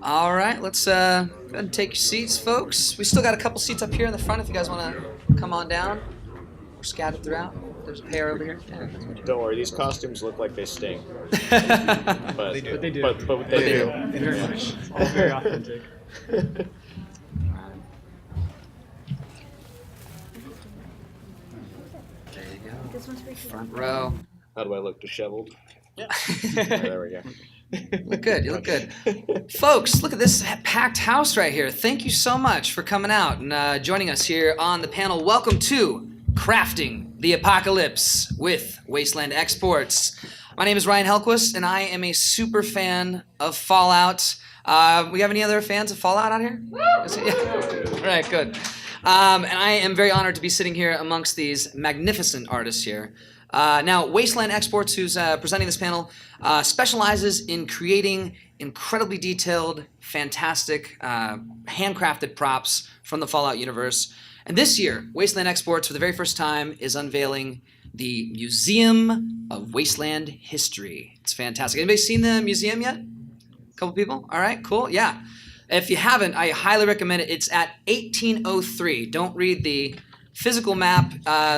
All right, let's go ahead and take your seats, folks. We still got a couple seats up here in the front if you guys want to come on down. We're scattered throughout. There's a pair over here. Yeah. Don't worry, these costumes look like they stink. But they do. But they do. Very much. It's all very authentic. There you go. Front row. How do I look? Disheveled? Yeah. There we go. You look good. You look good. Folks, look at this packed house right here. Thank you so much for coming out and joining us here on the panel. Welcome to Crafting the Apocalypse with Wasteland Exports. My name is Ryan Hellquist, and I am a super fan of Fallout. We have any other fans of Fallout out here? Woo! All right, good. And I am very honored to be sitting here amongst these magnificent artists here. Now, Wasteland Exports, who's presenting this panel, specializes in creating incredibly detailed, fantastic, handcrafted props from the Fallout universe. And this year, Wasteland Exports, for the very first time, is unveiling the Museum of Wasteland History. It's fantastic. Anybody seen the museum yet? A couple people? All right, cool. Yeah. If you haven't, I highly recommend it. It's at 1803. Don't read the physical map,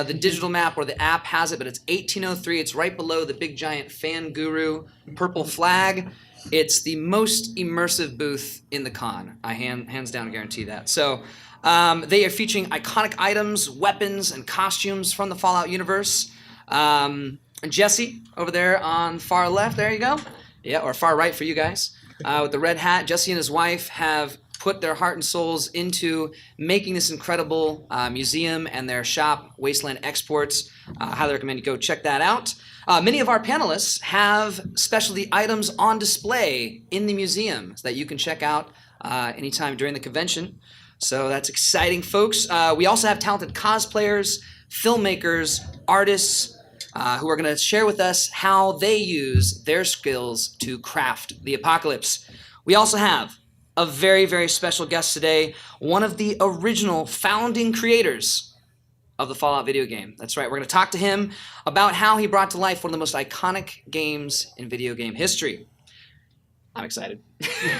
the digital map, or the app has it, but it's 1803. It's right below the big giant fan guru purple flag. It's the most immersive booth in the con. I hands down guarantee that. So they are featuring iconic items, weapons, and costumes from the Fallout universe. And Jesse over there on far left, there you go. Yeah, or far right for you guys. With the red hat, Jesse and his wife have put their heart and souls into making this incredible museum and their shop, Wasteland Exports. I highly recommend you go check that out. Many of our panelists have specialty items on display in the museum that you can check out anytime during the convention. So that's exciting, folks. We also have talented cosplayers, filmmakers, artists who are going to share with us how they use their skills to craft the apocalypse. We also have a very, very special guest today, one of the original founding creators of the Fallout video game. That's right, we're going to talk to him about how he brought to life one of the most iconic games in video game history. I'm excited.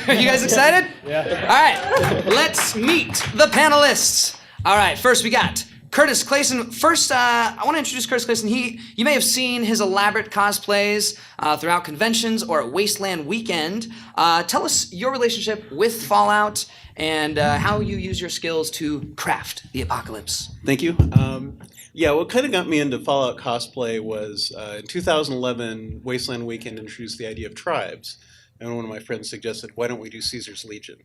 Are you guys excited? Yeah. All right, let's meet the panelists. All right, first we got Curtis Clasen. First, I want to introduce Curtis Clasen. You may have seen his elaborate cosplays throughout conventions or at Wasteland Weekend. Tell us your relationship with Fallout and how you use your skills to craft the apocalypse. Thank you. Yeah, what kind of got me into Fallout cosplay was in 2011, Wasteland Weekend introduced the idea of tribes. And one of my friends suggested, why don't we do Caesar's Legion?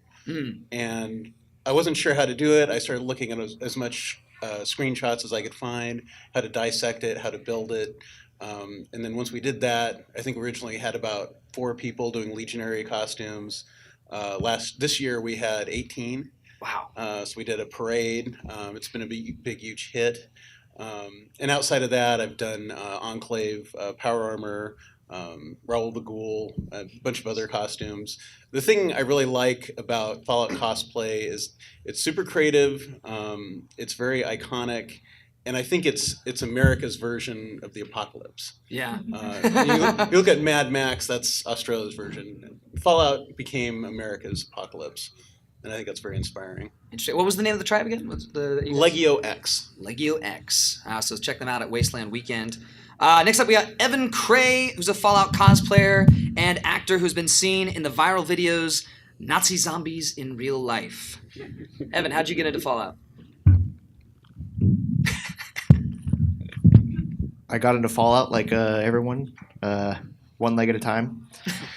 And I wasn't sure how to do it. I started looking at as much screenshots as I could find, how to dissect it, how to build it. And then once we did that, I think we originally had about 4 people doing legionary costumes. This year we had 18. Wow. So we did a parade. It's been a big, huge hit. And outside of that, I've done Enclave, Power Armor, Raoul the Ghoul, a bunch of other costumes. The thing I really like about Fallout cosplay is it's super creative, it's very iconic, and I think it's America's version of the apocalypse. Yeah. You look at Mad Max, that's Australia's version. Fallout became America's apocalypse, and I think that's very inspiring. Interesting. What was the name of the tribe again? Legio X. Legio X. So check them out at Wasteland Weekend. Next up, we got Evan Cray, who's a Fallout cosplayer and actor who's been seen in the viral videos Nazi Zombies in Real Life. Evan, how'd you get into Fallout? I got into Fallout like everyone, one leg at a time.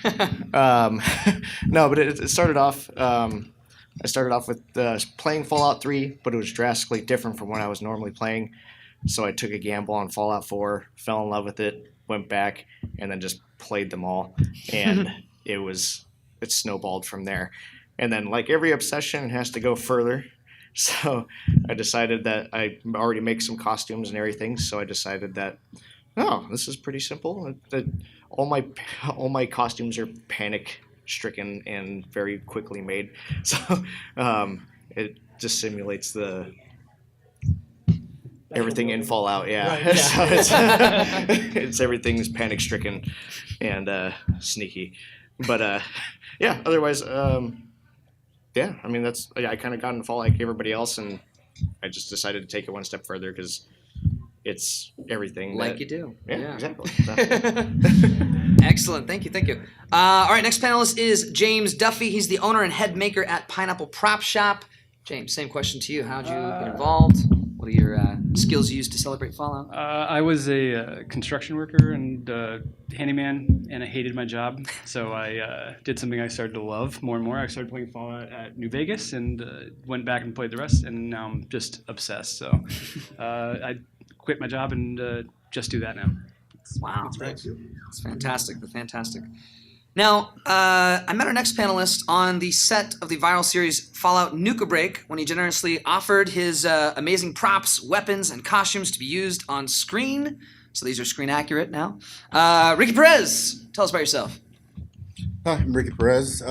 No, but it started off. I started off with playing Fallout 3, but it was drastically different from what I was normally playing. So I took a gamble on Fallout 4, fell in love with it, went back, and then just played them all. And it snowballed from there. And then, like every obsession, it has to go further. So I decided that I already make some costumes and everything. So I decided that, oh, this is pretty simple. All my costumes are panic-stricken and very quickly made. So it just simulates everything in Fallout, yeah. Right, yeah. So it's everything's panic-stricken and sneaky. But yeah, otherwise, yeah, I mean, I kind of got into Fallout like everybody else, and I just decided to take it one step further because it's everything. Like you do. Yeah, exactly. Excellent. Thank you. All right, next panelist is James Duffy. He's the owner and head maker at Pineapple Prop Shop. James, same question to you. How'd you get involved? What are your skills you used to celebrate Fallout? I was a construction worker and handyman, and I hated my job. So I did something I started to love more and more. I started playing Fallout at New Vegas and went back and played the rest, and now I'm just obsessed. So I quit my job and just do that now. Wow. That's fantastic. Fantastic. Now, I met our next panelist on the set of the viral series Fallout Nuka Break when he generously offered his amazing props, weapons, and costumes to be used on screen. So these are screen accurate now. Ricky Perez, tell us about yourself. Hi, I'm Ricky Perez.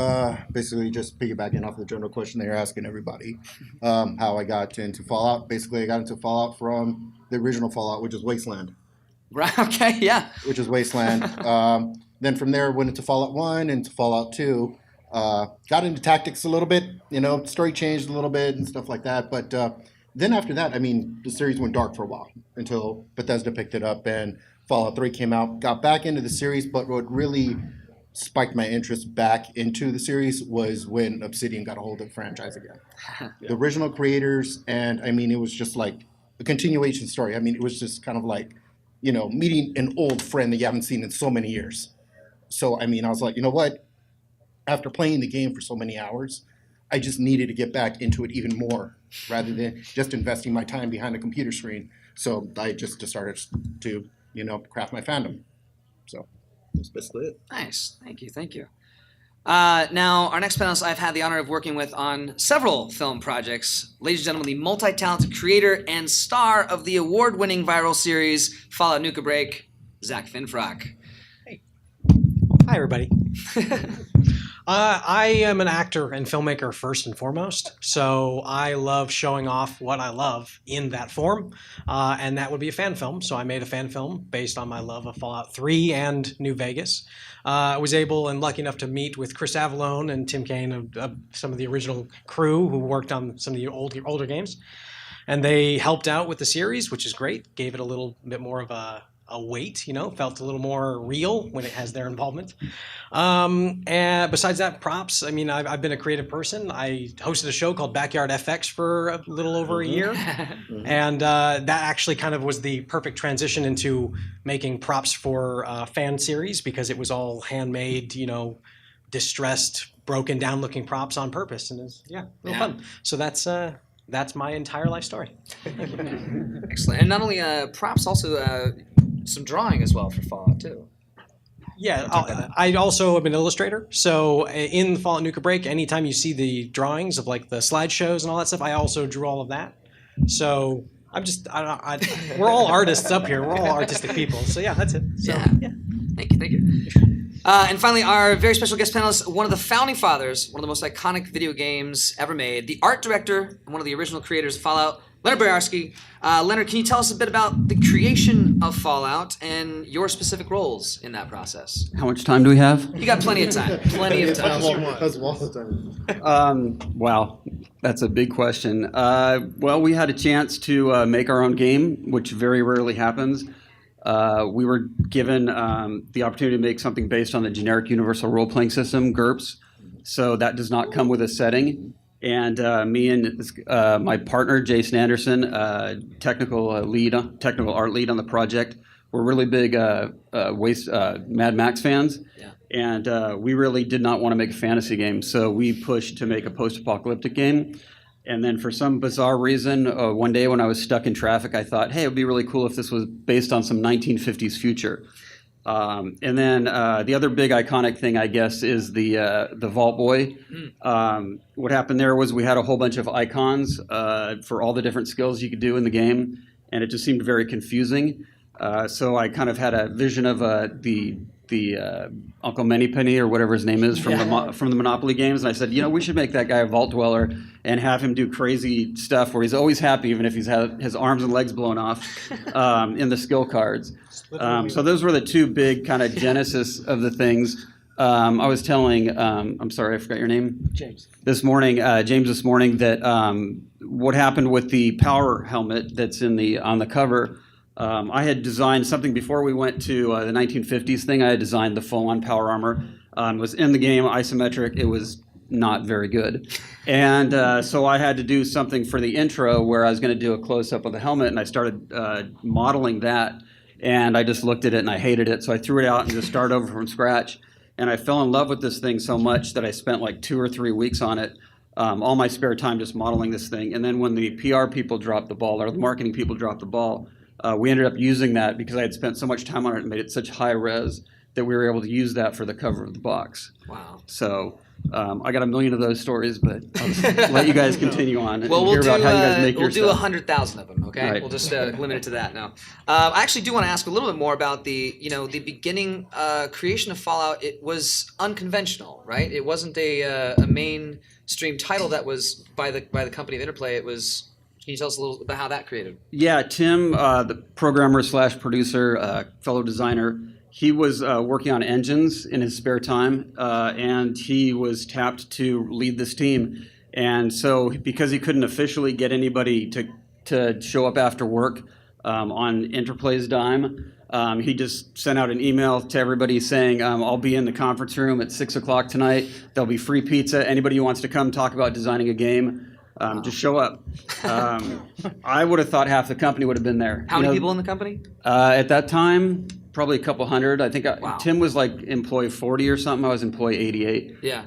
Basically, just piggybacking off the general question that you're asking everybody, how I got into Fallout. Basically, I got into Fallout from the original Fallout, which is Wasteland. Right. Okay. Yeah. Which is Wasteland. Then from there, went into Fallout 1, into Fallout 2. Got into tactics a little bit. Story changed a little bit and stuff like that. But then after that, the series went dark for a while until Bethesda picked it up and Fallout 3 came out. Got back into the series, but what really spiked my interest back into the series was when Obsidian got a hold of the franchise again. Yeah. The original creators, and it was just like a continuation story. It was just kind of like, meeting an old friend that you haven't seen in so many years. So, I was like, you know what? After playing the game for so many hours, I just needed to get back into it even more rather than just investing my time behind a computer screen. So I just started to, craft my fandom. So that's basically it. Nice. Thank you. Now, our next panelist I've had the honor of working with on several film projects. Ladies and gentlemen, the multi-talented creator and star of the award-winning viral series Fallout Nuka Break, Zack Finfrock. Hi, everybody. I am an actor and filmmaker first and foremost, so I love showing off what I love in that form, and that would be a fan film. So I made a fan film based on my love of Fallout 3 and New Vegas. I was able and lucky enough to meet with Chris Avallone and Tim Kaine of some of the original crew who worked on some of the older games, and they helped out with the series, which is great. Gave it a little bit more of a weight, felt a little more real when it has their involvement. And besides that, props. I've been a creative person. I hosted a show called Backyard FX for a little over a year. And that actually kind of was the perfect transition into making props for fan series because it was all handmade, distressed, broken down looking props on purpose. And it's, real fun. So that's my entire life story. Excellent. And not only props, also some drawing as well for Fallout too. Yeah, I also am an illustrator. So in Fallout Nuka Break, anytime you see the drawings of like the slideshows and all that stuff, I also drew all of that. So we're all artists up here. We're all artistic people. So yeah, that's it. So, yeah. Thank you. And finally, our very special guest panelist, one of the founding fathers, one of the most iconic video games ever made, the art director and one of the original creators of Fallout, Leonard Boyarsky. Leonard, can you tell us a bit about the creation of Fallout and your specific roles in that process? How much time do we have? You got plenty of time. Wow, that's a big question. Well, we had a chance to make our own game, which very rarely happens. We were given the opportunity to make something based on the generic universal role-playing system, GURPS. So that does not come with a setting. And me and my partner, Jason Anderson, technical art lead on the project, we're really big Mad Max fans. Yeah. And we really did not want to make a fantasy game. So we pushed to make a post-apocalyptic game. And then for some bizarre reason, one day when I was stuck in traffic, I thought, hey, it would be really cool if this was based on some 1950s future. And then the other big iconic thing, I guess, is the Vault Boy. What happened there was we had a whole bunch of icons for all the different skills you could do in the game, and it just seemed very confusing. So I kind of had a vision of the Uncle Manypenny or whatever his name is from the Monopoly games, and I said, we should make that guy a Vault Dweller and have him do crazy stuff where he's always happy even if he's had his arms and legs blown off in the skill cards. So those were the two big kind of genesis of the things. I was telling, I'm sorry, I forgot your name. James. This morning, James this morning, that what happened with the power helmet that's on the cover. I had designed something before we went to the 1950s thing. I had designed the full-on power armor. It was in the game, isometric. It was not very good. And so I had to do something for the intro where I was going to do a close-up of the helmet, and I started modeling that. And I just looked at it, and I hated it. So I threw it out and just started over from scratch. And I fell in love with this thing so much that I spent like 2 or 3 weeks on it, all my spare time just modeling this thing. And then when the PR people dropped the ball, or the marketing people dropped the ball, we ended up using that because I had spent so much time on it and made it such high res that we were able to use that for the cover of the box. Wow. So I got a million of those stories, but I'll just let you guys continue on and Well, hear about how you guys make your we'll do stuff. 100,000 of them, okay? Right. We'll just limit it to that now. I actually do want to ask a little bit more about the beginning creation of Fallout. It was unconventional, right? It wasn't a mainstream title that was by the company of Interplay. It was. Can you tell us a little about how that created? Yeah, Tim, the programmer / producer, fellow designer, he was working on engines in his spare time, and he was tapped to lead this team. And so because he couldn't officially get anybody to show up after work on Interplay's dime, he just sent out an email to everybody saying, I'll be in the conference room at 6 o'clock tonight. There'll be free pizza. Anybody who wants to come talk about designing a game, just show up. I would have thought half the company would have been there. How many people in the company? At that time, probably a couple hundred. I think Wow. Tim was like employee 40 or something. I was employee 88. Yeah.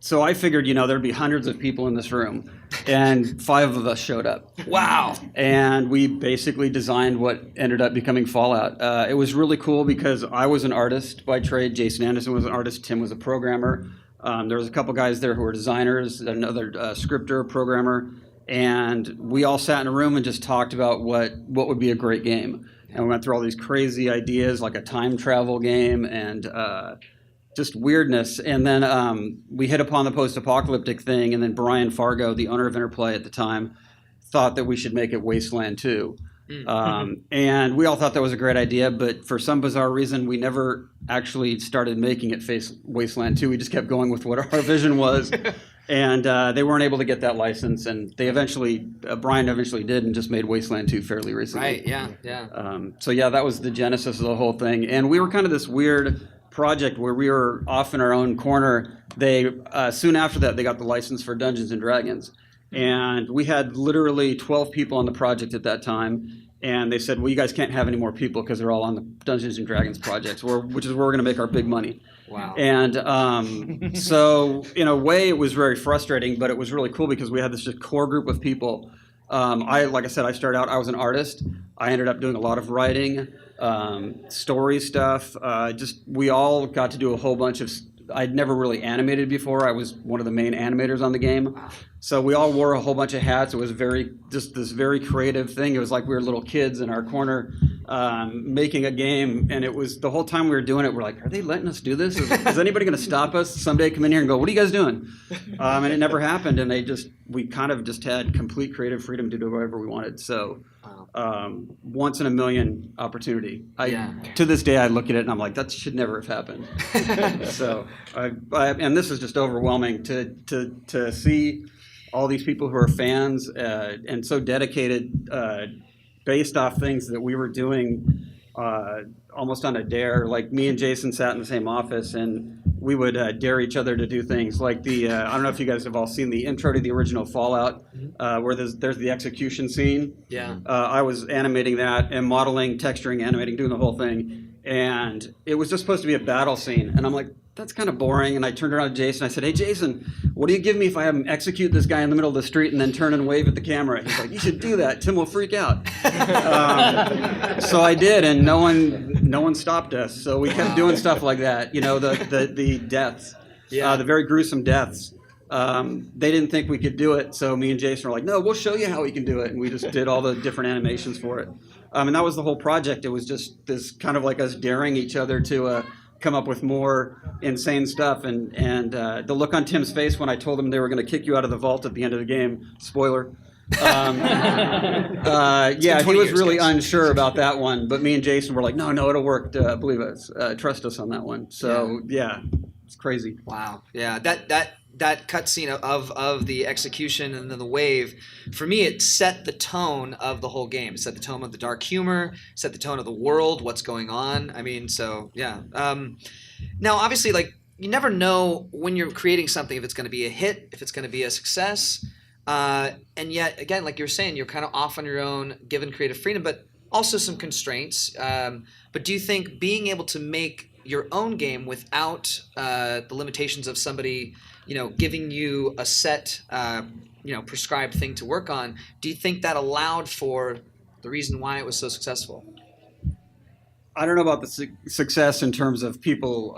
So I figured, there'd be hundreds of people in this room, and 5 of us showed up. Wow. And we basically designed what ended up becoming Fallout. It was really cool because I was an artist by trade. Jason Anderson was an artist. Tim was a programmer. There was a couple guys there who were designers, another scripter, programmer, and we all sat in a room and just talked about what would be a great game. And we went through all these crazy ideas, like a time travel game and just weirdness. And then we hit upon the post-apocalyptic thing, and then Brian Fargo, the owner of Interplay at the time, thought that we should make it Wasteland 2. And we all thought that was a great idea, but for some bizarre reason, we never actually started making it Wasteland 2. We just kept going with what our vision was, and they weren't able to get that license, and they Brian eventually did and just made Wasteland 2 fairly recently. Right, yeah. So yeah, that was the genesis of the whole thing, and we were kind of this weird project where we were off in our own corner. They soon after that, they got the license for Dungeons and Dragons. And we had literally 12 people on the project at that time. And they said, well, you guys can't have any more people because they're all on the Dungeons and Dragons projects, which is where we're going to make our big money. Wow. And so in a way, it was very frustrating, but it was really cool because we had this just core group of people. Like I said, I started out, I was an artist. I ended up doing a lot of writing, story stuff. We all got to do a whole bunch of I'd never really animated before. I was one of the main animators on the game. So we all wore a whole bunch of hats. It was just this very creative thing. It was like we were little kids in our corner making a game. And it was the whole time we were doing it, we're like, are they letting us do this? Is anybody going to stop us someday, come in here and go, what are you guys doing? And it never happened. And we kind of just had complete creative freedom to do whatever we wanted. So once in a million opportunity. To this day, I look at it and I'm like, that should never have happened. So, and this is just overwhelming to see all these people who are fans and so dedicated based off things that we were doing almost on a dare. Like me and Jason sat in the same office and we would dare each other to do things like I don't know if you guys have all seen the intro to the original Fallout where there's the execution scene. Yeah. I was animating that and modeling, texturing, animating, doing the whole thing. And it was just supposed to be a battle scene. And I'm like, that's kind of boring. And I turned around to Jason. I said, hey, Jason, what do you give me if I have him execute this guy in the middle of the street and then turn and wave at the camera? He's like, you should do that. Tim will freak out. So I did, and no one stopped us. So we kept doing stuff like that. The deaths, the very gruesome deaths. They didn't think we could do it. So me and Jason were like, no, we'll show you how we can do it. And we just did all the different animations for it. And that was the whole project. It was just this kind of like us daring each other to come up with more insane stuff. And the look on Tim's face when I told him they were going to kick you out of the vault at the end of the game, spoiler, Yeah, he 20 was years, really guys. unsure about that one, but me and Jason were like, no, it'll work. Believe us, trust us on that one. So yeah, it's crazy. Wow. Yeah. That cutscene of the execution and then the wave, for me, it set the tone of the whole game. It set the tone of the dark humor, set the tone of the world, what's going on. I mean, so yeah. Now, obviously, like, you never know when you're creating something if it's going to be a hit, if it's going to be a success. And yet, again, like you were saying, you're kind of off on your own, given creative freedom, but also some constraints. But do you think being able to make your own game without the limitations of somebody, giving you a set, prescribed thing to work on, do you think that allowed for the reason why it was so successful? I don't know about the success in terms of people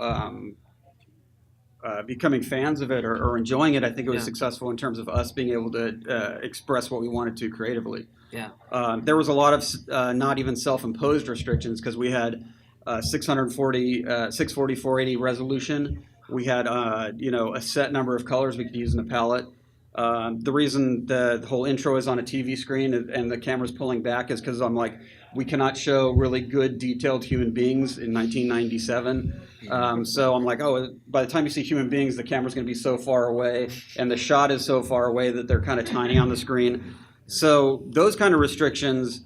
becoming fans of it or enjoying it. I think it was successful in terms of us being able to express what we wanted to creatively. Yeah. There was a lot of not even self-imposed restrictions because we had 640, 480 resolution. We had, a set number of colors we could use in a palette. The reason the whole intro is on a TV screen and the camera's pulling back is because I'm like, we cannot show really good detailed human beings in 1997. So I'm like, by the time you see human beings, the camera's going to be so far away, and the shot is so far away that they're kind of tiny on the screen. So those kind of restrictions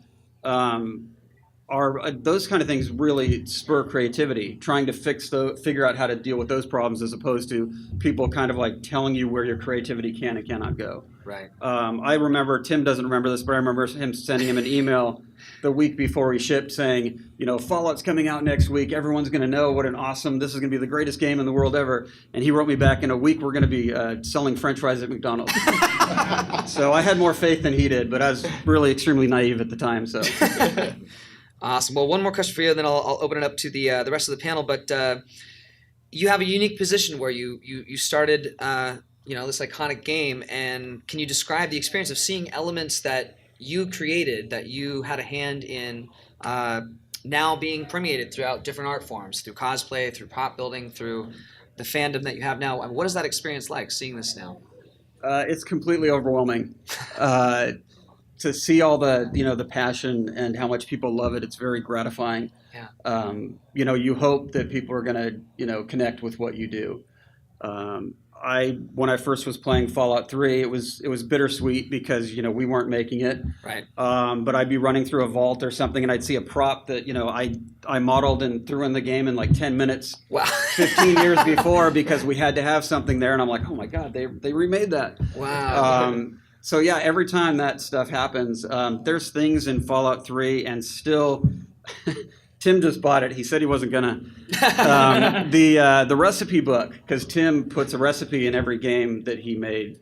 those kind of things really spur creativity, trying to figure out how to deal with those problems as opposed to people kind of like telling you where your creativity can and cannot go. Right. I remember, Tim doesn't remember this, but I remember him sending him an email the week before he shipped saying, Fallout's coming out next week. Everyone's going to know this is going to be the greatest game in the world ever. And he wrote me back, in a week we're going to be selling French fries at McDonald's. So I had more faith than he did, but I was really extremely naive at the time. So. Awesome. Well, one more question for you, and then I'll open it up to the rest of the panel. But you have a unique position where you started this iconic game, and can you describe the experience of seeing elements that you created, that you had a hand in, now being permeated throughout different art forms, through cosplay, through prop building, through the fandom that you have now? I mean, what is that experience like, seeing this now? It's completely overwhelming. To see all the passion and how much people love it, it's very gratifying. Yeah. You hope that people are going to, connect with what you do. When I first was playing Fallout 3, it was bittersweet because, we weren't making it. Right. But I'd be running through a vault or something and I'd see a prop that, I modeled and threw in the game in like 10 minutes. Wow. 15 years before because we had to have something there. And I'm like, oh my God, they remade that. Wow. So yeah, every time that stuff happens, there's things in Fallout 3 and still, Tim just bought it. He said he wasn't gonna. The recipe book, because Tim puts a recipe in every game that he made.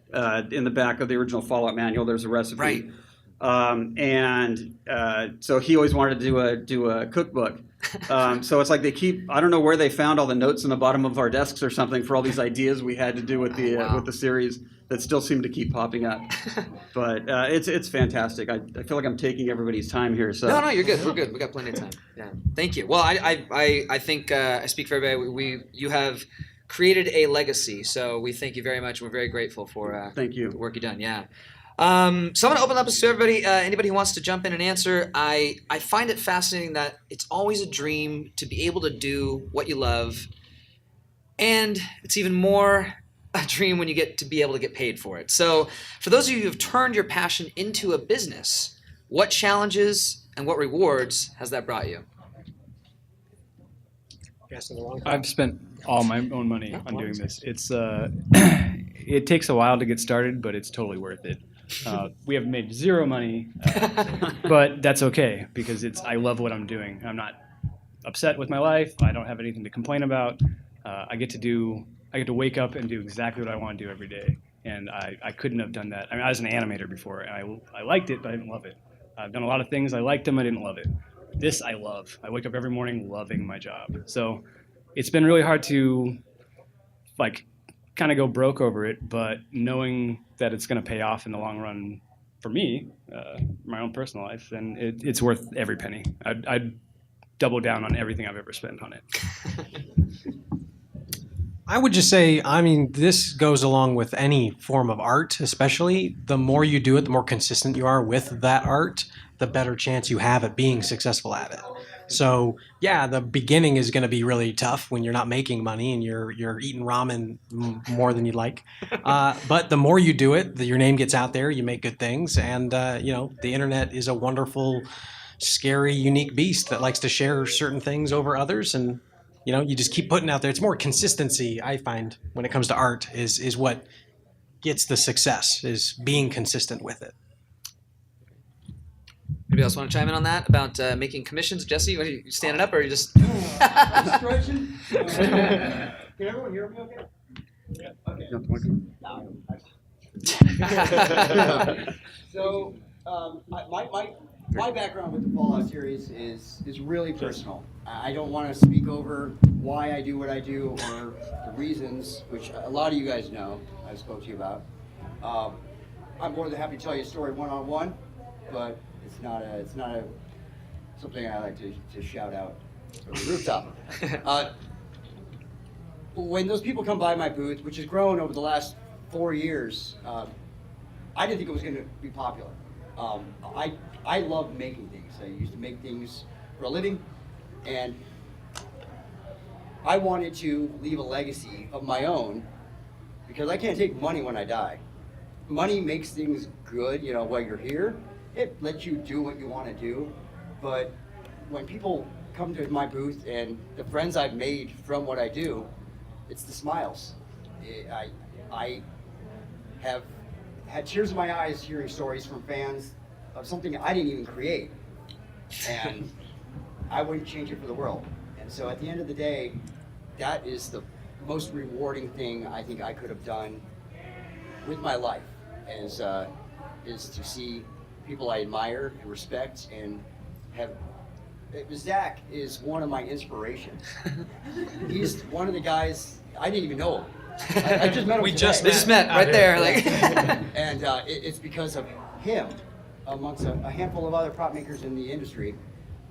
In the back of the original Fallout manual, there's a recipe. Right. So he always wanted to do a cookbook. So it's like I don't know where they found all the notes in the bottom of our desks or something for all these ideas we had to do with the series that still seem to keep popping up. But it's fantastic. I feel like I'm taking everybody's time here. So No, you're good. We're good. We got plenty of time. Yeah. Thank you. Well, I think I speak for everybody. You have created a legacy, so we thank you very much. We're very grateful for thank you. the work you've done. Yeah. So I'm going to open up this to everybody. Anybody who wants to jump in and answer. I find it fascinating that it's always a dream to be able to do what you love, and it's even more a dream when you get to be able to get paid for it. So for those of you who have turned your passion into a business, what challenges and what rewards has that brought you? I've spent all my own money on doing this. It's it takes a while to get started, but it's totally worth it. We have made zero money, but that's okay because I love what I'm doing. I'm not upset with my life. I don't have anything to complain about. I get to wake up and do exactly what I want to do every day, and I couldn't have done that. I mean, I was an animator before, and I liked it, but I didn't love it. I've done a lot of things. I liked them. I didn't love it. This I love. I wake up every morning loving my job. So it's been really hard to kind of go broke over it, but knowing that it's going to pay off in the long run for me, my own personal life, then it's worth every penny. I'd double down on everything I've ever spent on it. I would just say, I mean, this goes along with any form of art, especially. The more you do it, the more consistent you are with that art, the better chance you have at being successful at it. So, yeah, the beginning is going to be really tough when you're not making money and you're eating ramen more than you'd like. But the more you do it, your name gets out there, you make good things, and the internet is a wonderful, scary, unique beast that likes to share certain things over others, and you just keep putting out there. It's more consistency, I find, when it comes to art, is what gets the success, is being consistent with it. Anybody else want to chime in on that about making commissions? Jesse, are you standing up or are you just... Can everyone hear me okay? Yeah. Okay. So, my background with the Fallout series is really personal. I don't want to speak over why I do what I do or the reasons, which a lot of you guys know, I spoke to you about. I'm more than happy to tell you a story one-on-one, but it's not something I like to shout out from the rooftop. When those people come by my booth, which has grown over the last 4 years, I didn't think it was going to be popular. I love making things. I used to make things for a living, and I wanted to leave a legacy of my own because I can't take money when I die. Money makes things good, while you're here. It lets you do what you want to do, but when people come to my booth and the friends I've made from what I do, it's the smiles. I have had tears in my eyes hearing stories from fans of something I didn't even create, and I wouldn't change it for the world. And so at the end of the day, that is the most rewarding thing I think I could have done with my life, is to see people I admire and respect and have. Zack is one of my inspirations. He's one of the guys, I didn't even know him. I just met him We today. just met right there. Like. And it's because of him, amongst a handful of other prop makers in the industry,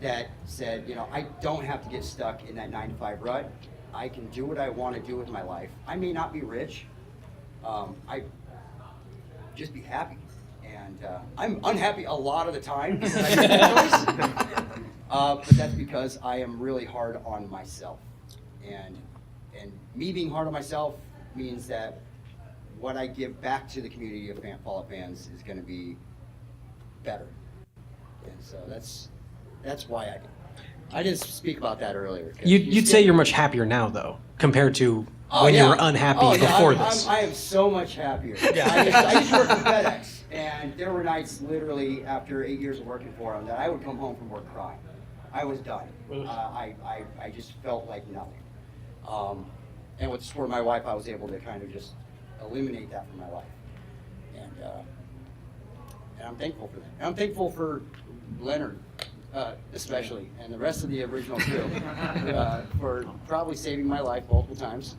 that said, I don't have to get stuck in that 9-to-5 rut. I can do what I want to do with my life. I may not be rich. I just be happy. And I'm unhappy a lot of the time when I make that choice. But that's because I am really hard on myself. And me being hard on myself means that what I give back to the community of Fallout fans is going to be better. And so that's why I didn't speak about that earlier. You'd say you're much happier now, though, compared to when you were unhappy before this. I am so much happier. I used to work for FedEx, and there were nights literally after 8 years of working for them that I would come home from work crying. I was done. I just felt like nothing. And with the support of my wife, I was able to kind of just eliminate that from my life. And I'm thankful for that. And I'm thankful for Leonard, especially, and the rest of the original crew for probably saving my life multiple times.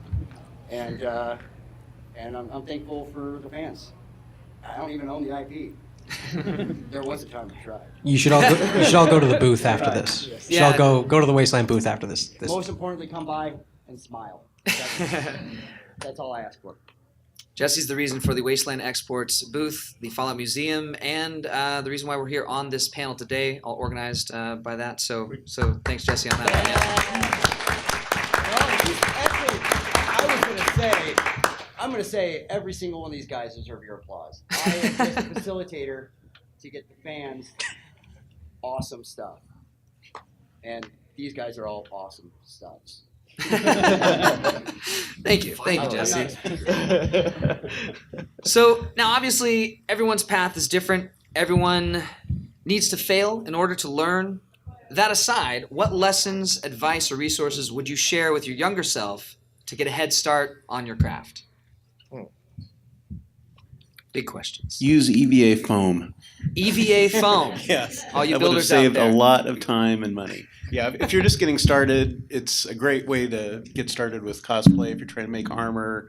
And I'm thankful for the fans. I don't even own the IP. There was a time to try. You should all go to the booth after this. You should all go to the Wasteland booth after this. Most importantly, come by and smile. That's all I ask for. Jesse's the reason for the Wasteland Exports booth, the Fallout Museum, and the reason why we're here on this panel today, all organized by that. So thanks, Jesse, on that. Well, I was I'm going to say every single one of these guys deserve your applause. I am just a facilitator to get the fans awesome stuff. And these guys are all awesome stuffs. Thank you, Jesse. So now, obviously, everyone's path is different. Everyone needs to fail in order to learn. That aside, what lessons, advice, or resources would you share with your younger self to get a head start on your craft? Big questions. Use EVA foam. EVA foam. Yes. All you that would have builders out saved there. a lot of time and money. Yeah, if you're just getting started, it's a great way to get started with cosplay if you're trying to make armor,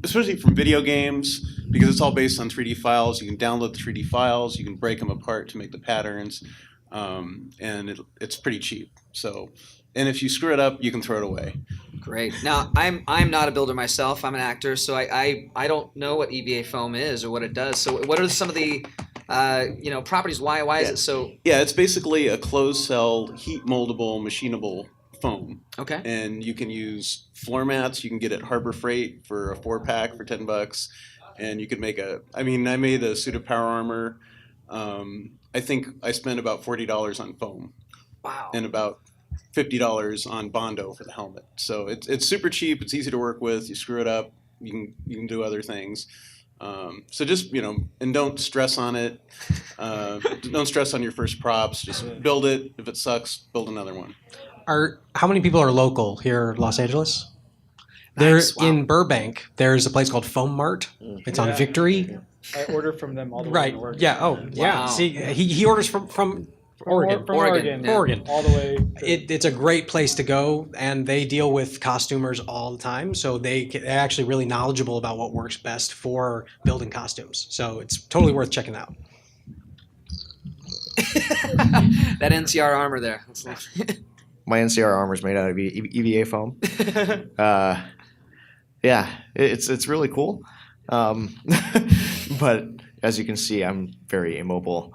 especially from video games, because it's all based on 3D files. You can download the 3D files, you can break them apart to make the patterns, and it's pretty cheap. So, and if you screw it up, you can throw it away. Great. Now, I'm not a builder myself. I'm an actor, so I don't know what EVA foam is or what it does. So what are some of the properties? Why is it so? Yeah, it's basically a closed cell, heat moldable, machinable foam. Okay. And you can use floor mats. You can get it at Harbor Freight for a 4-pack for $10. And you could make I made a suit of power armor. I think I spent about $40 on foam. Wow. And about $50 on Bondo for the helmet. So it's super cheap. It's easy to work with. You screw it up, you can do other things. So just and don't stress on it. Don't stress on your first props. Just build it. If it sucks, build another one. How many people are local here in Los Angeles? There's Wow. in Burbank. There's a place called Foam Mart. It's on Victory. I order from them all the way Right. to Oregon. Yeah. Oh, yeah. Wow. See, he orders from Oregon. From Oregon, yeah. Oregon. all the way. It's a great place to go, and they deal with costumers all the time, so they're actually really knowledgeable about what works best for building costumes. So it's totally worth checking out. That NCR armor there. My NCR armor is made out of EVA foam. Yeah, it's really cool. But as you can see, I'm very immobile.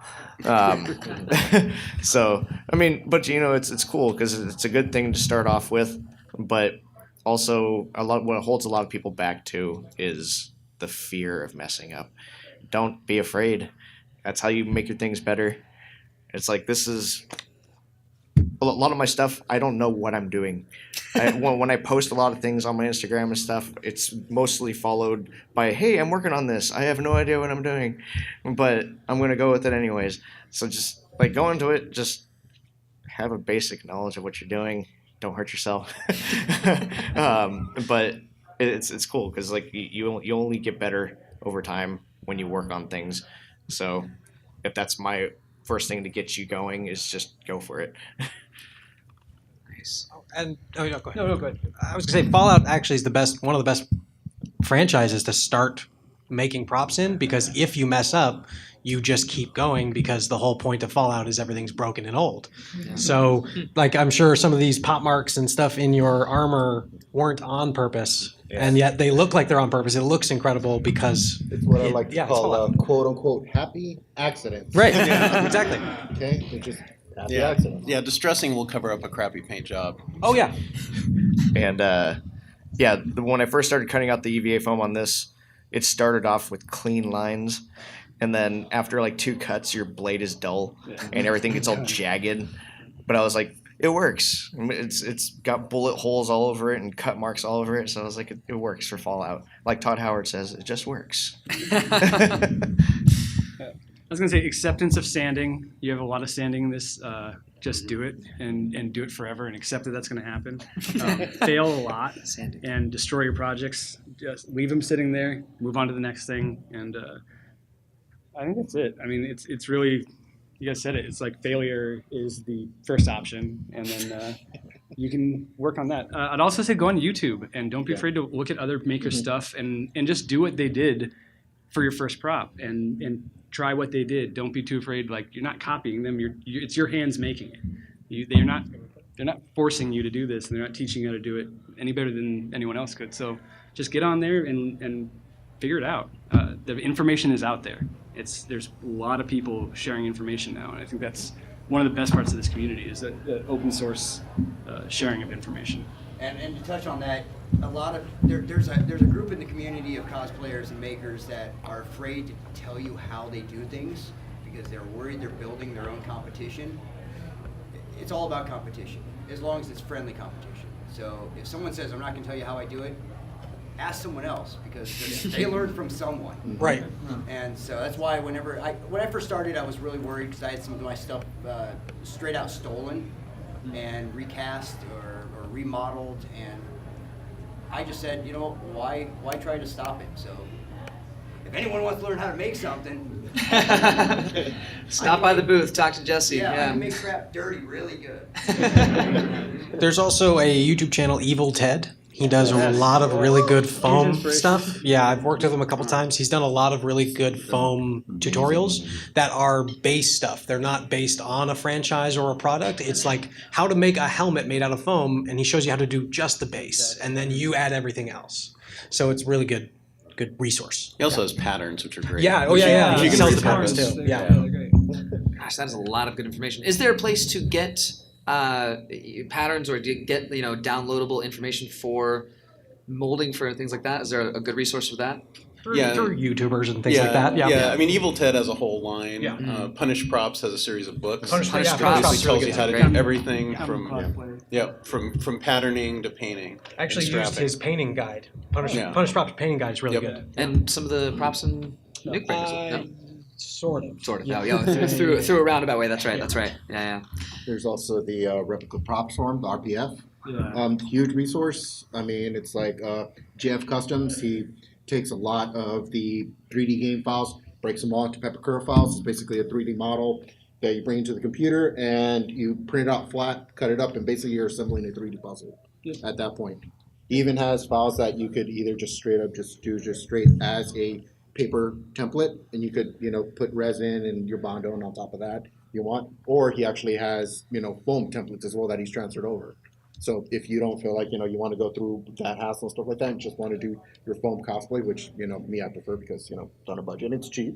So but it's cool because it's a good thing to start off with. But also, what holds a lot of people back too is the fear of messing up. Don't be afraid. That's how you make your things better. It's like this is. A lot of my stuff, I don't know what I'm doing. When I post a lot of things on my Instagram and stuff, it's mostly followed by, hey, I'm working on this. I have no idea what I'm doing, but I'm going to go with it anyways. So just go into it, just have a basic knowledge of what you're doing. Don't hurt yourself. But it's cool because you only get better over time when you work on things. So if that's my first thing to get you going, is just go for it. Nice. And go ahead. No, go ahead. I was gonna say Fallout actually is one of the best franchises to start making props in, because if you mess up, you just keep going, because the whole point of Fallout is everything's broken and old. Yeah. So I'm sure some of these pop marks and stuff in your armor weren't on purpose, and yet they look like they're on purpose. It looks incredible because It's what I like to call Fallout. quote unquote happy accidents. Right. Yeah, exactly. Okay? They're just happy accidents. Yeah, distressing will cover up a crappy paint job. Oh yeah. And when I first started cutting out the EVA foam on this, it started off with clean lines, and then after 2 cuts, your blade is dull and everything gets all jagged. But I was like, it works. It's got bullet holes all over it and cut marks all over it. So I was like, it works for Fallout. Like Todd Howard says, it just works. I was going to say acceptance of sanding. You have a lot of sanding in this. Just do it and do it forever and accept that that's going to happen. Fail a lot and destroy your projects. Just leave them sitting there, move on to the next thing. And I think that's it. I mean, it's really, you guys said it. It's like failure is the first option, and then you can work on that. I'd also say go on YouTube and don't be afraid to look at other maker stuff and just do what they did for your first prop and try what they did. Don't be too afraid. You're not copying them. It's your hands making it. They're not forcing you to do this, and they're not teaching you how to do it any better than anyone else could. So just get on there and figure it out. The information is out there. There's a lot of people sharing information now, and I think that's one of the best parts of this community is the open source sharing of information. And to touch on that, there's a group in the community of cosplayers and makers that are afraid to tell you how they do things because they're worried they're building their own competition. It's all about competition, as long as it's friendly competition. So if someone says, I'm not going to tell you how I do it, ask someone else, because they learned from someone. Right. And so that's why when I first started, I was really worried because I had some of my stuff straight out stolen and recast or remodeled, and I just said, why try to stop it? So if anyone wants to learn how to make something, Stop by the booth, talk to Jesse. I can make crap dirty really good. There's also a YouTube channel, EvilTed. He does a lot of really good foam inspiration. stuff. Yeah, I've worked with him a couple times. He's done a lot of really good foam tutorials that are base stuff. They're not based on a franchise or a product. It's like how to make a helmet made out of foam, and he shows you how to do just the base, and then you add everything else. So it's really good resource. He also has patterns, which are great. Yeah, oh Which yeah. you He can sells read the patterns patterns. too. Yeah. They're great. Gosh, that is a lot of good information. Is there a place to get patterns, or do you get downloadable information for molding for things like that? Is there a good resource for that? Through YouTubers and things like that. Yeah. I mean, EvilTed has a whole line. Yeah. PunishProps has a series of books. PunishProps Basically is really tells you good. how to Great. do everything Cosplay. from patterning to painting. I actually and used strapping. his painting guide. Yeah. PunishProps painting guide is really Yep. good. And some of the props and Nuke breakers? No? Sort of. Sort of. No, yeah, through a roundabout way. That's right. That's right. Yeah. There's also the Replica Props Forum, the RPF. Yeah. Huge resource. I mean, it's like GF Customs. He takes a lot of the 3D game files, breaks them all into paper curve files. It's basically a 3D model that you bring into the computer, and you print it out flat, cut it up, and basically you're assembling a 3D puzzle at that point. He even has files that you could either just straight up just do straight as a paper template, and you could put resin and your Bondo on top of that you want, or he actually has foam templates as well that he's transferred over. So if you don't feel like you want to go through that hassle and stuff like that, and just want to do your foam cosplay, which me I prefer because it's on a budget and it's cheap.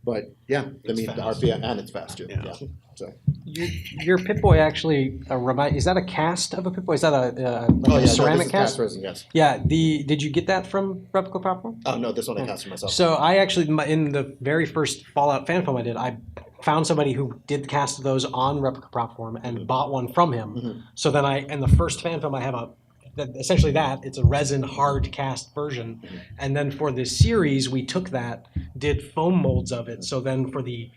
But yeah, I mean the RPF, and it's fast too. Yeah. So Your Pip-Boy actually is that a cast of a Pip-Boy? Is that a ceramic cast? resin, yes. Yeah. Did you get that from Replica Platform? Oh no, this one I cast for myself. So I actually, in the very first Fallout fan film I did, I found somebody who did the cast of those on Replica Platform and bought one from him. So then in the first fan film I have essentially it's a resin hard cast version. And then for this series, we took that, did foam molds of it. So then for the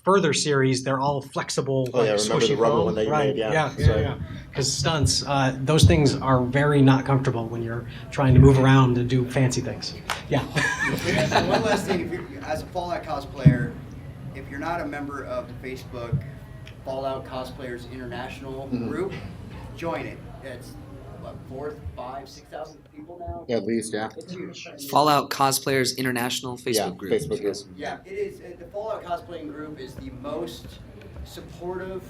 further series, they're all flexible, Oh, yeah, like remember the squishy rubber foam. one that you right. made? Yeah. Yeah. Because stunts, those things are very not comfortable when you're trying to move around and do fancy things. Yeah. And one last thing, if you're, as a Fallout cosplayer, if you're not a member of the Facebook Fallout Cosplayers International group, join it. It's what, 4,000, 5,000, 6,000 people now? At least, yeah. It's huge. Fallout Cosplayers International Facebook group. Facebook group. Yeah, it is. The Fallout cosplaying group is the most supportive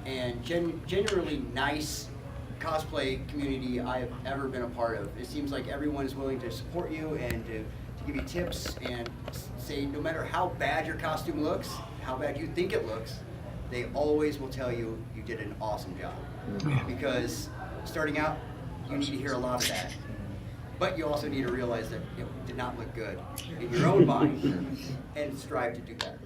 and genuinely nice cosplay community I have ever been a part of. It seems like everyone is willing to support you and to give you tips and say no matter how bad your costume looks, how bad you think it looks, they always will tell you you did an awesome job. Because starting out, you need to hear a lot of that. But you also need to realize that it did not look good in your own mind and strive to do better.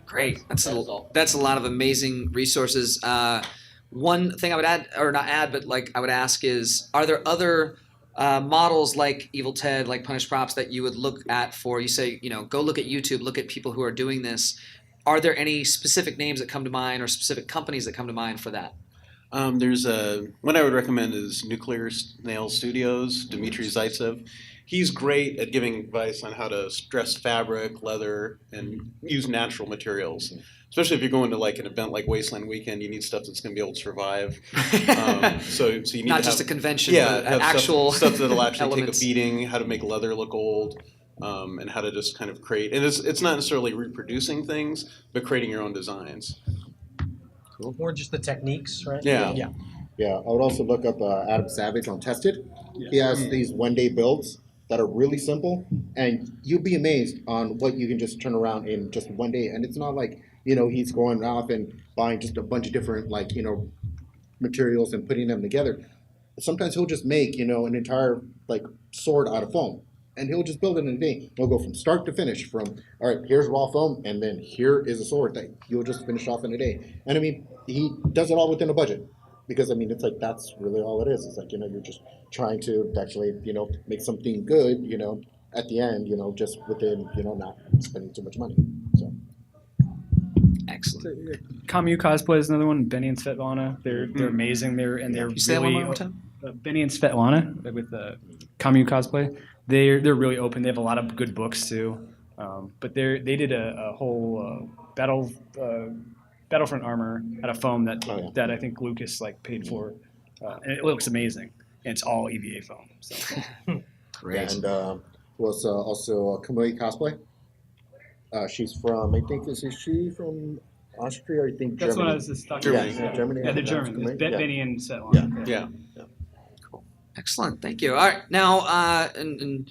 Great. That's a lot of amazing resources. One thing I would add, or not add, but I would ask is, are there other models like EvilTed, like PunishProps that you would look at for? You say, go look at YouTube, look at people who are doing this. Are there any specific names that come to mind or specific companies that come to mind for that? There's one I would recommend is Nuclear Snail Studios, Dmitry Zaitsev. He's great at giving advice on how to stress fabric, leather, and use natural materials. Especially if you're going to an event like Wasteland Weekend, you need stuff that's going to be able to survive. So you need Not to just have, a convention, yeah, but have actual stuff that'll actually elements. take a beating, how to make leather look old, and how to just kind of create. And it's not necessarily reproducing things, but creating your own designs. Or just the techniques, right? Yeah. Yeah. Yeah, I would also look up Adam Savage on Untested. He has these one-day builds that are really simple, and you'll be amazed on what you can just turn around in just one day. And it's not like, he's going off and buying just a bunch of different, materials and putting them together. Sometimes he'll just make, an entire, sword out of foam. And he'll just build it in a day. He'll go from start to finish from, all right, here's raw foam, and then here is a sword that you'll just finish off in a day. And he does it all within a budget. Because, it's that's really all it is. It's you're just trying to actually, make something good, at the end, just within, not spending too much money. So. Excellent. Camu Cosplay is another one. Benny and Svetlana, they're amazing. They're You say that one really more time? Benny and Svetlana with Camu Cosplay. They're really open. They have a lot of good books too. But they did a whole Battlefront armor out of foam that I think Lucas paid for. and it looks amazing. And it's all EVA foam. So. Great. And was also Kamui Cosplay. She's from, I think, is she from Austria? I think That's Germany. what I was just talking about. Yeah, Germany. Yeah, they're German. Kamui? It's Benny and Svetlana. Yeah. Excellent. Thank you. All right. Now, and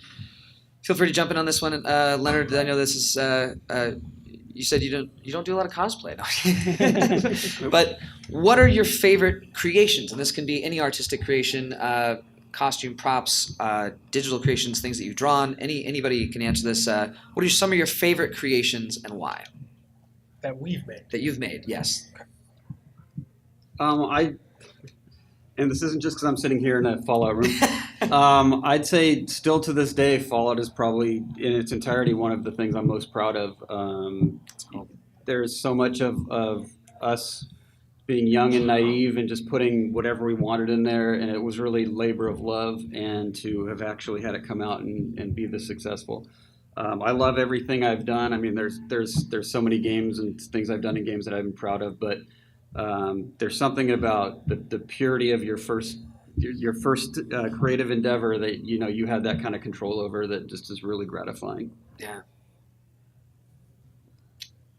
feel free to jump in on this one. Leonard, I know this is, you said you don't do a lot of cosplay. No? But what are your favorite creations? And this can be any artistic creation, costume, props, digital creations, things that you've drawn. Anybody can answer this. What are some of your favorite creations and why? That we've made. That you've made, yes. And this isn't just because I'm sitting here in a Fallout room. I'd say still to this day, Fallout is probably in its entirety one of the things I'm most proud of. There's so much of us being young and naive and just putting whatever we wanted in there, and it was really labor of love, and to have actually had it come out and be this successful. I love everything I've done. I mean, there's so many games and things I've done in games that I've been proud of, but there's something about the purity of your first creative endeavor that you had that kind of control over that just is really gratifying. Yeah.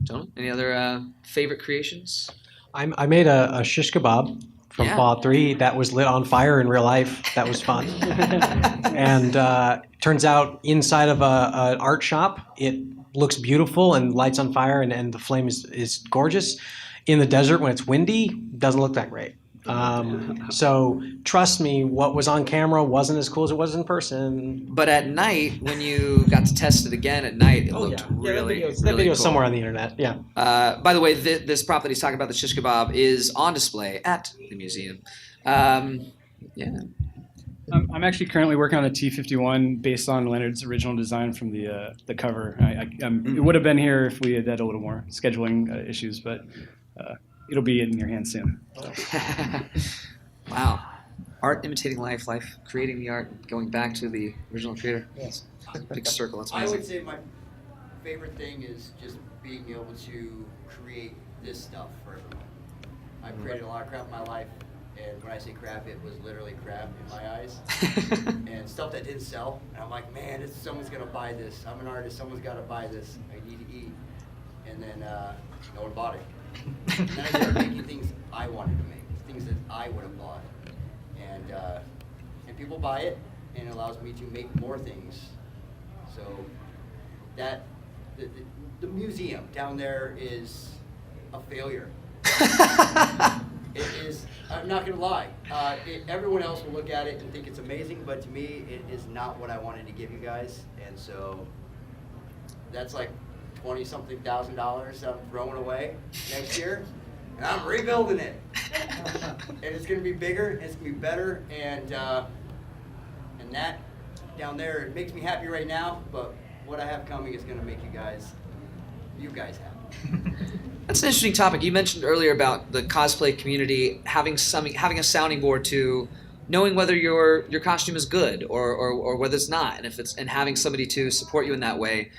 Don't any other favorite creations? I made a shish kebab from Fallout 3 that was lit on fire in real life. That was fun. And turns out inside of an art shop, it looks beautiful and lights on fire, and the flame is gorgeous. In the desert, when it's windy, doesn't look that great. So trust me, what was on camera wasn't as cool as it was in person. But at night, when you got to test it again at night, it looked really, that really video cool. somewhere on the internet. Yeah. By the way, this prop that he's talking about, the shish kebab, is on display at the museum. Yeah. I'm actually currently working on the T-51 based on Leonard's original design from the cover. It would have been here if we had had a little more scheduling issues, but it'll be in your hands soon. Wow. Art imitating life, life creating the art, going back to the original creator. Yes. Big circle, that's I amazing. would say my favorite thing is just being able to create this stuff for everyone. I've created a lot of crap in my life, and when I say crap, it was literally crap in my eyes. And stuff that didn't sell. And I'm like, man, someone's going to buy this. I'm an artist, someone's got to buy this. I need to eat. And then no one bought it. And then I started making things I wanted to make, things that I would have bought. And people buy it, and it allows me to make more things. So that the museum down there is a failure. It is. I'm not gonna lie. Everyone else will look at it and think it's amazing, but to me, it is not what I wanted to give you guys. And so that's like $20-something thousand I'm throwing away next year, and I'm rebuilding it. And it's gonna be bigger, and it's gonna be better, and that down there, it makes me happy right now. But what I have coming is gonna make you guys happy. That's an interesting topic. You mentioned earlier about the cosplay community having a sounding board to knowing whether your costume is good or whether it's not, and having somebody to support you in that way.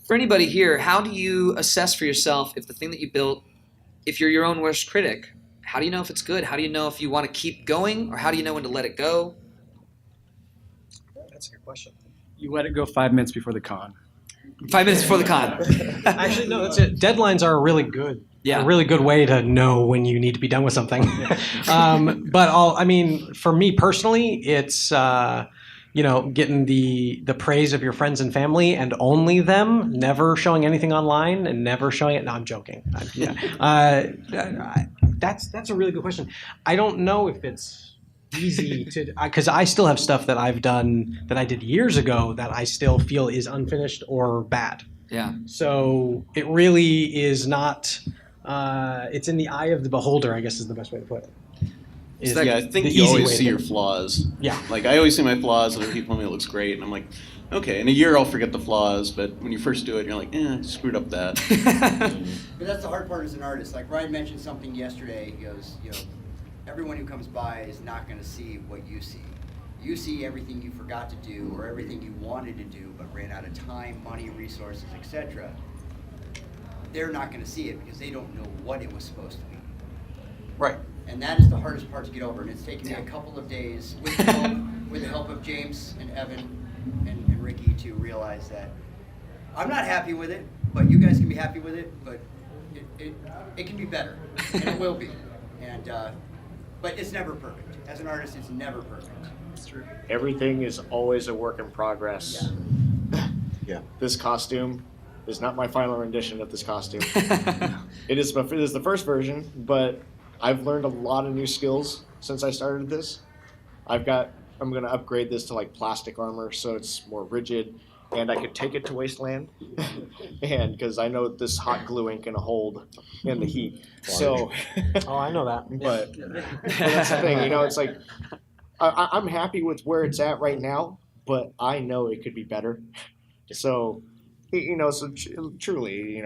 For anybody here, how do you assess for yourself if the thing that you built, if you're your own worst critic, how do you know if it's good? How do you know if you want to keep going, or how do you know when to let it go? That's a good question. You let it go 5 minutes before the con. 5 minutes before the con. Actually, no, that's it. Deadlines are a really good way to know when you need to be done with something. But for me personally, it's getting the praise of your friends and family and only them, never showing anything online and never showing it. No, I'm joking. That's a really good question. I don't know if it's easy to, because I still have stuff that I've done that I did years ago that I still feel is unfinished or bad. Yeah. So it really is not. It's in the eye of the beholder, I guess is the best way to put it. I think you always see your flaws. Yeah. Like, I always see my flaws, and other people tell me it looks great, and I'm like, okay, in a year I'll forget the flaws, but when you first do it, you're like, I screwed up that. But that's the hard part as an artist. Like Ryan mentioned something yesterday. He goes, everyone who comes by is not going to see what you see. You see everything you forgot to do or everything you wanted to do but ran out of time, money, resources, etc. They're not going to see it because they don't know what it was supposed to be. Right. And that is the hardest part to get over. And it's taken me a couple of days with the help of James and Evan and Ricky to realize that I'm not happy with it, but you guys can be happy with it, but it can be better, and it will be. And but it's never perfect. As an artist, it's never perfect. It's true. Everything is always a work in progress. Yeah. This costume is not my final rendition of this costume. It is the first version, but I've learned a lot of new skills since I started this. I'm going to upgrade this to like plastic armor so it's more rigid, and I could take it to Wasteland, and because I know this hot glue ain't going to hold in the heat. So, Oh, I know that. but that's the thing, it's like I'm happy with where it's at right now, but I know it could be better. So, truly,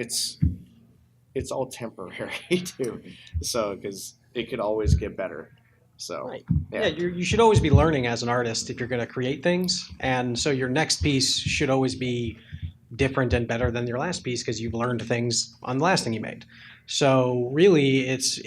it's all temporary too. So, because it could always get better. So, Right. Yeah, you should always be learning as an artist if you're going to create things. And so your next piece should always be different and better than your last piece because you've learned things on the last thing you made. So really, it's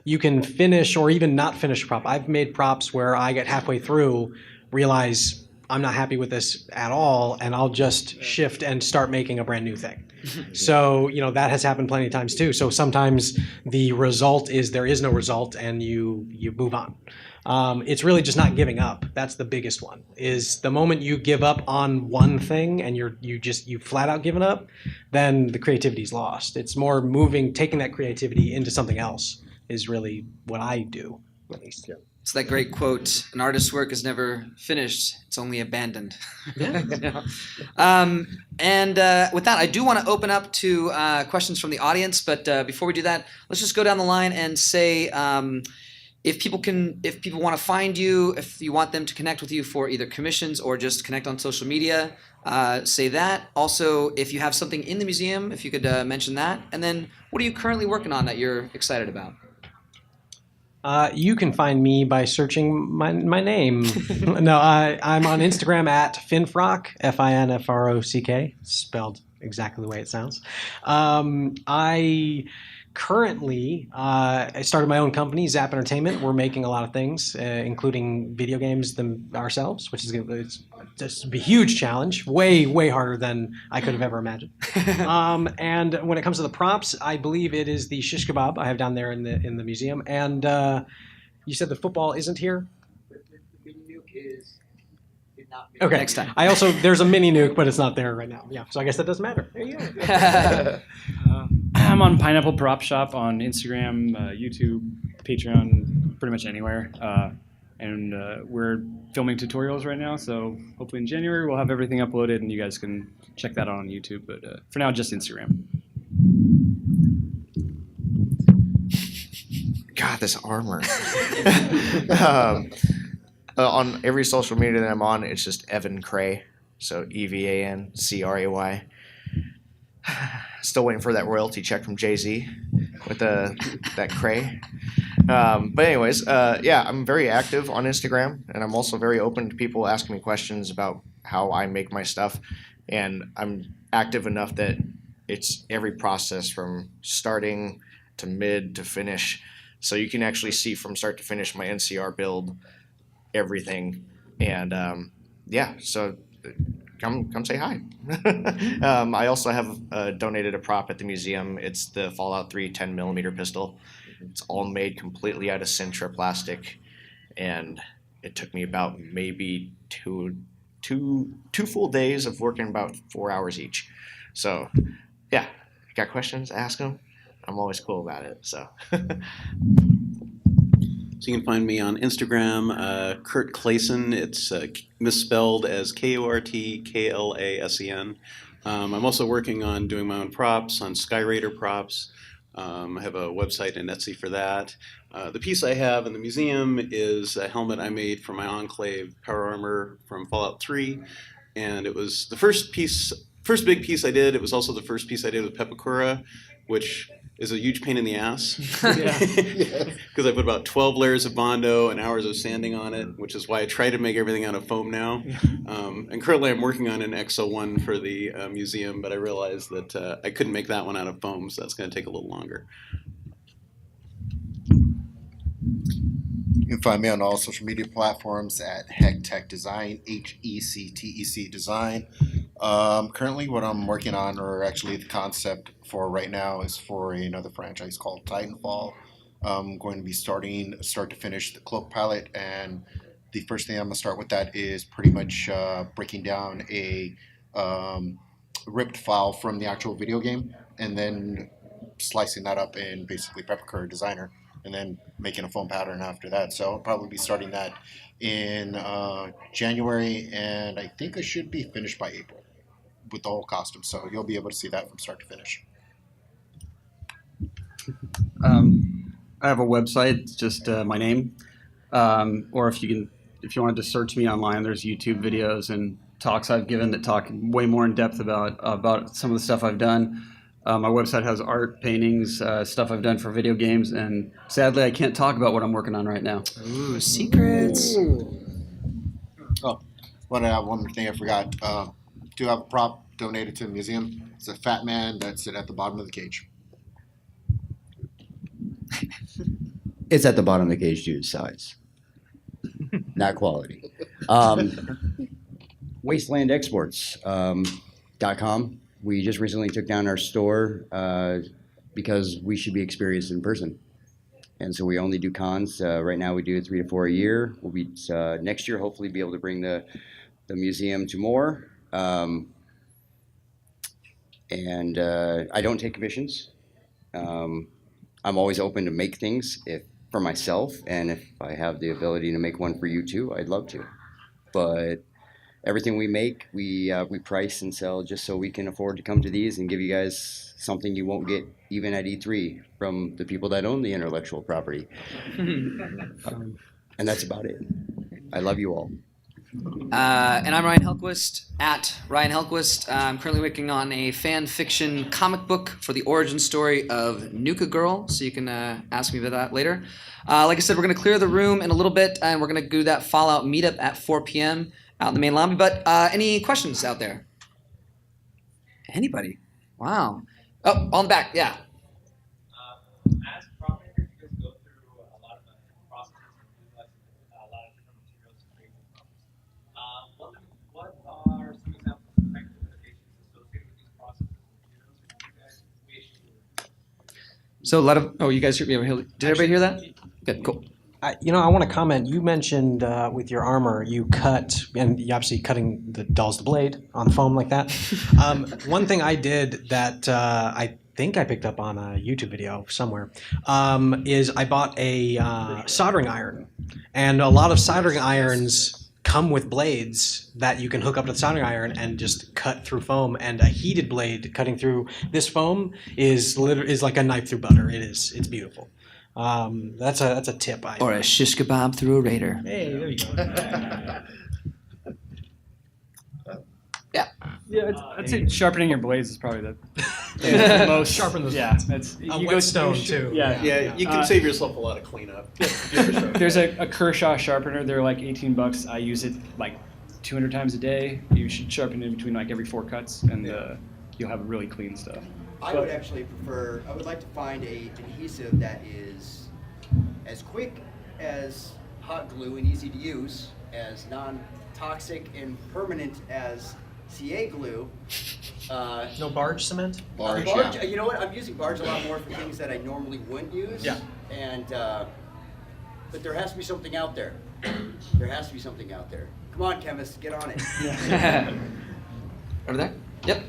you can finish or even not finish a prop. I've made props where I get halfway through, realize I'm not happy with this at all, and I'll just shift and start making a brand new thing. So, that has happened plenty of times too. So sometimes the result is there is no result and you move on. It's really just not giving up. That's the biggest one, is the moment you give up on one thing and you flat out given up, then the creativity's lost. It's more taking that creativity into something else is really what I do, at least. Yeah. It's that great quote, an artist's work is never finished, it's only abandoned. Yeah. And with that, I do want to open up to questions from the audience, but before we do that, let's just go down the line and say if people want to find you, if you want them to connect with you for either commissions or just connect on social media, say that. Also, if you have something in the museum, if you could mention that. And then what are you currently working on that you're excited about? You can find me by searching my name. No, I'm on Instagram at Finfrock, Finfrock, spelled exactly the way it sounds. I currently I started my own company, Zap Entertainment. We're making a lot of things, including video games ourselves, which is it's just a huge challenge, way harder than I could have ever imagined. And when it comes to the props, I believe it is the shish kebab I have down there in the museum. And you said the football isn't here? The mini nuke is not Okay. Next time. There's a mini nuke, but it's not there right now. Yeah, so I guess that doesn't matter. There you go. I'm on Pineapple Prop Shop on Instagram, YouTube, Patreon, pretty much anywhere. And we're filming tutorials right now, so hopefully in January we'll have everything uploaded and you guys can check that out on YouTube. But for now, just Instagram. God, this armor. On every social media that I'm on, it's just Evan Cray. So EvanCray. Still waiting for that royalty check from Jay-Z with that Cray. But anyways, I'm very active on Instagram, and I'm also very open to people asking me questions about how I make my stuff. And I'm active enough that it's every process from starting to mid to finish. So you can actually see from start to finish my NCR build, everything. And so come say hi. I also have donated a prop at the museum. It's the Fallout 3 10mm pistol. It's all made completely out of Sintra plastic, and it took me about maybe two full days of working about 4 hours each. So, yeah, got questions? Ask them. I'm always cool about it. So. So you can find me on Instagram, Kurt Clasen. It's misspelled as KORTKLASEN. I'm also working on doing my own props on Skyraider props. I have a website and Etsy for that. The piece I have in the museum is a helmet I made for my Enclave power armor from Fallout 3. And it was the first big piece I did. It was also the first piece I did with Pepakura, which is a huge pain in the ass. Because I put about 12 layers of Bondo and hours of sanding on it, which is why I try to make everything out of foam now. And currently I'm working on an XO1 for the museum, but I realized that I couldn't make that one out of foam, so that's going to take a little longer. You can find me on all social media platforms at HeckTech Design, HECTEC Design. Currently, what I'm working on, or actually the concept for right now, is for another franchise called Titanfall. I'm going to be starting start to finish the Cloak pilot, and the first thing I'm going to start with that is pretty much breaking down a ripped file from the actual video game, and then slicing that up in basically Replica Designer, and then making a foam pattern after that. So I'll probably be starting that in January, and I think I should be finished by April with the whole costume. So you'll be able to see that from start to finish. I have a website, it's just my name. Or if you wanted to search me online, there's YouTube videos and talks I've given that talk way more in depth about some of the stuff I've done. My website has art, paintings, stuff I've done for video games, and sadly I can't talk about what I'm working on right now. Ooh, secrets. Oh, one more thing I forgot. Do have a prop donated to the museum. It's a fat man that's at the bottom of the cage. It's at the bottom of the cage due to size, not quality. Wasteland Exports.com. We just recently took down our store because we should be experienced in person. And so we only do cons. Right now we do 3 to 4 a year. We'll be next year hopefully be able to bring the museum to more. And I don't take commissions. I'm always open to make things for myself, and if I have the ability to make one for you too, I'd love to. But everything we make, we price and sell just so we can afford to come to these and give you guys something you won't get even at E3 from the people that own the intellectual property. And that's about it. I love you all. And I'm Ryan Hellquist, at Ryan Hellquist. I'm currently working on a fan fiction comic book for the origin story of Nuka Girl, so you can ask me about that later. Like I said, we're going to clear the room in a little bit, and we're going to do that Fallout meetup at 4 p.m. out in the main lobby. But any questions out there? Anybody? Wow. Oh, on the back, yeah. As prop makers, you guys go through a lot of the processes and do like a lot of different materials to create the props. What are some examples of technical innovations associated with these processes and materials that you guys wish you were? So a lot of, you guys hear me over here. Did everybody hear that? Good, cool. I want to comment. You mentioned with your armor, you cut, and you obviously cutting the dulls the blade on foam like that. One thing I did that I think I picked up on a YouTube video somewhere is I bought a soldering iron, and a lot of soldering irons come with blades that you can hook up to the soldering iron and just cut through foam. And a heated blade cutting through this foam is like a knife through butter. It's beautiful. That's a tip. Or a shish kebab through a Raider. Hey, there you go. Yeah. Yeah, I'd say sharpening your blades is probably the most. Sharpen those Yeah, blades. it's A whetstone too. Yeah, You can save yourself a lot of cleanup. There's a Kershaw sharpener. They're like $18. I use it like 200 times a day. You should sharpen it between like every 4 cuts, and you'll have really clean stuff. I would actually prefer, I would like to find an adhesive that is as quick as hot glue and easy to use, as non-toxic and permanent as CA glue. No barge cement? Barge, you know what, I'm using barge a lot more for things that I normally wouldn't use. Yeah. And, but there has to be something out there. There has to be something out there. Come on, chemists, get on it. Over there? Yep.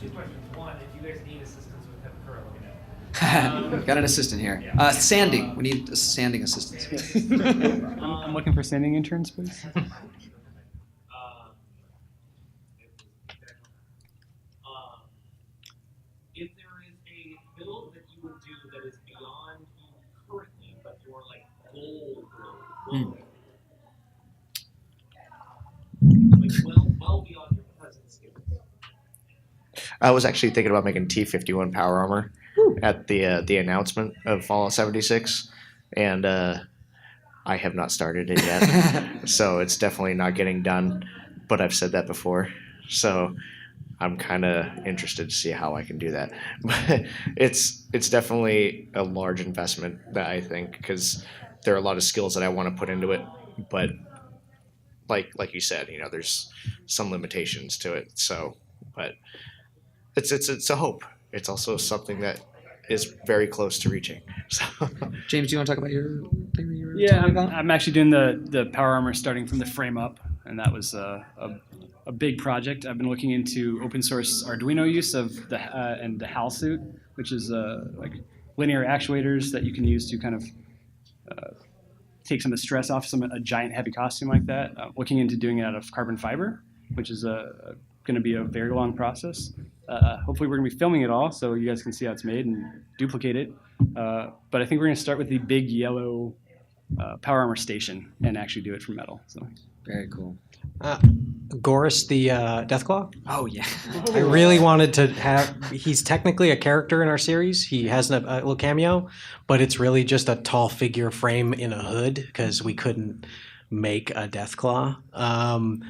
2 questions. One, if you guys need assistance with Kevin Kerr, let me know. Got an assistant here. Sanding. We need sanding assistance. I'm looking for sanding interns, please. If there is a build that you would do that is beyond you currently, but you're like goal, like well beyond your present skills. I was actually thinking about making T-51 power armor at the announcement of Fallout 76, and I have not started it yet. So it's definitely not getting done, but I've said that before. So I'm kind of interested to see how I can do that. But it's definitely a large investment that I think, because there are a lot of skills that I want to put into it, but like you said, there's some limitations to it. So, but it's a hope. It's also something that is very close to reaching. So. James, do you want to talk about your thing that you were Yeah, talking about? I'm actually doing the power armor starting from the frame up, and that was a big project. I've been looking into open source Arduino use of the HAL suit, which is like linear actuators that you can use to kind of take some of the stress off a giant heavy costume like that. Looking into doing it out of carbon fiber, which is going to be a very long process. Hopefully we're going to be filming it all so you guys can see how it's made and duplicate it. But I think we're going to start with the big yellow power armor station and actually do it from metal. So very cool. Gorus the Deathclaw? Oh, yeah. I really wanted to have... He's technically a character in our series. He has a little cameo, but it's really just a tall figure frame in a hood because we couldn't make a Deathclaw.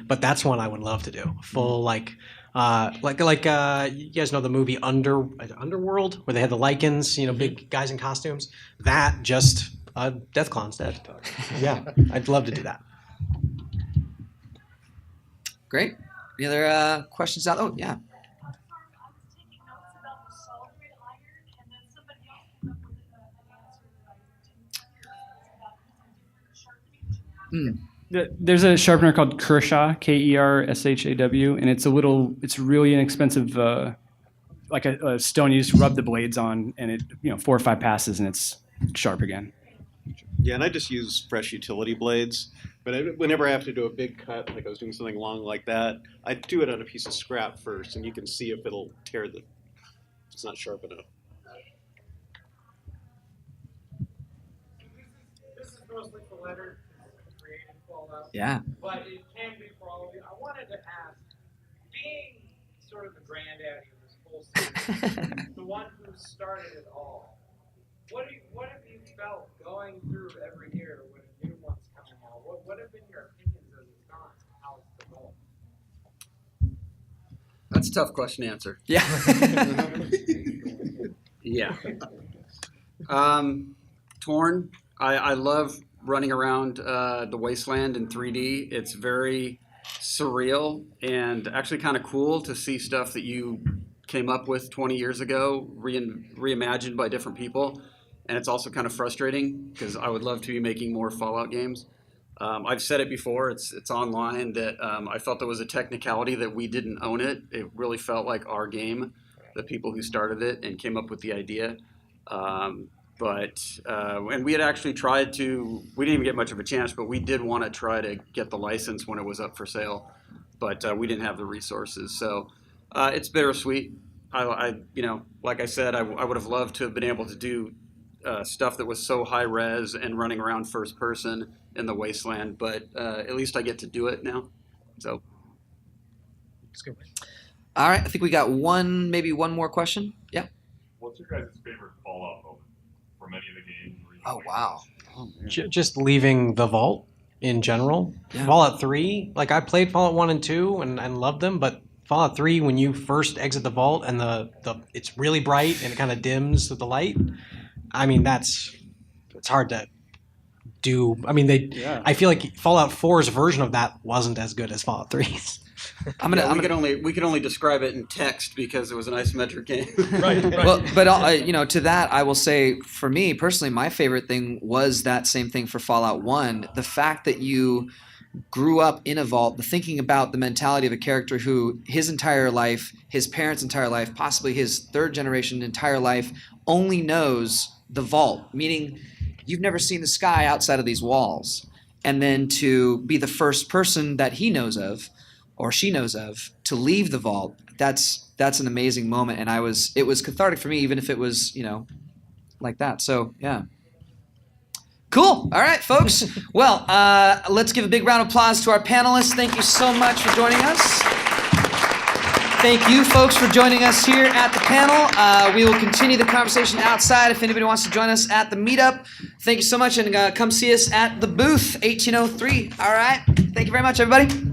But that's one I would love to do. Full, like you guys know the movie Underworld, where they had the Lycans, big guys in costumes? That, just a Deathclaw instead. Yeah, I'd love to do that. Great. Any other questions out? Oh, yeah. There's a sharpener called Kershaw, Kershaw, and it's really inexpensive, like a stone you just rub the blades on, and it 4 or 5 passes and it's sharp again. Yeah, and I just use fresh utility blades. But whenever I have to do a big cut, like I was doing something long like that, I do it on a piece of scrap first, and you can see if it'll tear if it's not sharp enough. This is mostly for Leonard, creating Fallout. Yeah. But it can be for all of you. I wanted to ask, being sort of the granddaddy of this whole series, the one who started it all, what have you felt going through every year when a new one's coming out? What have been your opinions as it's gone, how it's developed? That's a tough question to answer. Yeah. Yeah. Torn. I love running around the Wasteland in 3D. It's very surreal and actually kind of cool to see stuff that you came up with 20 years ago, reimagined by different people. And it's also kind of frustrating because I would love to be making more Fallout games. I've said it before, it's online, that I felt there was a technicality that we didn't own it. It really felt like our game, the people who started it and came up with the idea. And we had actually tried to, we didn't even get much of a chance, but we did want to try to get the license when it was up for sale, but we didn't have the resources. So it's bittersweet. Like I said, I would have loved to have been able to do stuff that was so high res and running around first person in the Wasteland, but at least I get to do it now. So, all right, I think we got maybe one more question. Yeah. What's your guys' favorite Fallout moment from any of the games? Oh wow. Just leaving the vault in general. Yeah. Fallout 3, like I played Fallout 1 and 2 and loved them, but Fallout 3, when you first exit the vault and it's really bright and it kind of dims with the light. I mean, it's hard to do. I mean, I feel like Fallout 4's version of that wasn't as good as Fallout 3's. We could only describe it in text because it was an isometric game. Right. Well, but to that, I will say, for me personally, my favorite thing was that same thing for Fallout 1. The fact that you grew up in a vault, the thinking about the mentality of a character who his entire life, his parents' entire life, possibly his third generation entire life, only knows the vault, meaning you've never seen the sky outside of these walls. And then to be the first person that he knows of, or she knows of, to leave the vault, that's an amazing moment. And it was cathartic for me, even if it was, like that. So, yeah. Cool. All right, folks. Well, let's give a big round of applause to our panelists. Thank you so much for joining us. Thank you, folks, for joining us here at the panel. We will continue the conversation outside if anybody wants to join us at the meetup. Thank you so much, and come see us at the booth, 1803. All right. Thank you very much, everybody.